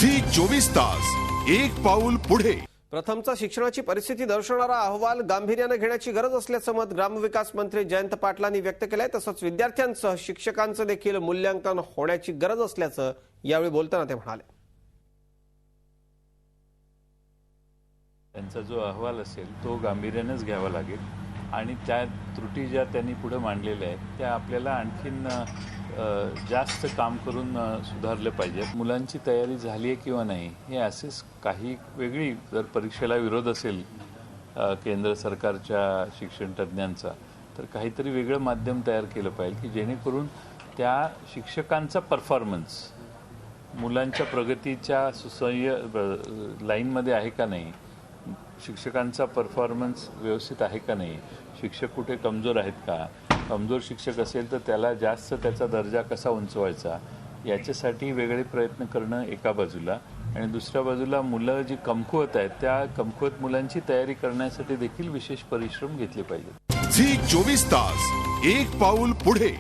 Zee 24 तास एक पाऊल पुढे। प्रथमचा शिक्षणाची परिस्थिती दर्शवणारा अहवाल गांभीर्याने घेण्याची गरज असल्याचं मत ग्रामविकास मंत्री जयंत पाटलांनी व्यक्त केलंय। तसंच विद्यार्थ्यांसह शिक्षकांचं देखील मूल्यांकन होण्याची गरज असल्याचं यावेळी बोलताना ते म्हणाले। त्यांचा जो अहवाल असेल तो गांभीर्यानेच घ्यावा लागेल आणि त्या त्रुटी ज्या त्यांनी पुढे मांडलेल्या आहेत त्या आपल्याला आणखीन जास्त काम करून सुधारले पाहिजेत। मुलांची तयारी झाली आहे किंवा नाही हे असेच काही वेगळी जर परीक्षेला विरोध असेल केंद्र सरकारच्या शिक्षण तज्ञांचा तर काहीतरी वेगळं माध्यम तयार केलं पाहिजे की जेणेकरून त्या शिक्षकांचा परफॉर्मन्स मुलांच्या प्रगतीच्या सुसह्य लाईनमध्ये आहे का नाही, शिक्षकांचा परफॉर्मन्स व्यवस्थित आहे का नाही, शिक्षक कुठे कमजोर आहेत का, कमजोर शिक्षक असेल तर त्याला जास्त त्याचा दर्जा कसा उंचवायचा याच्यासाठी वेगळे प्रयत्न करणं एका बाजूला आणि दुसऱ्या बाजूला मुलं जी कमकुवत आहेत त्या कमकुवत मुलांची तयारी करण्यासाठी देखील विशेष परिश्रम घेतले पाहिजेत। झी 24 तास एक पाऊल पुढे।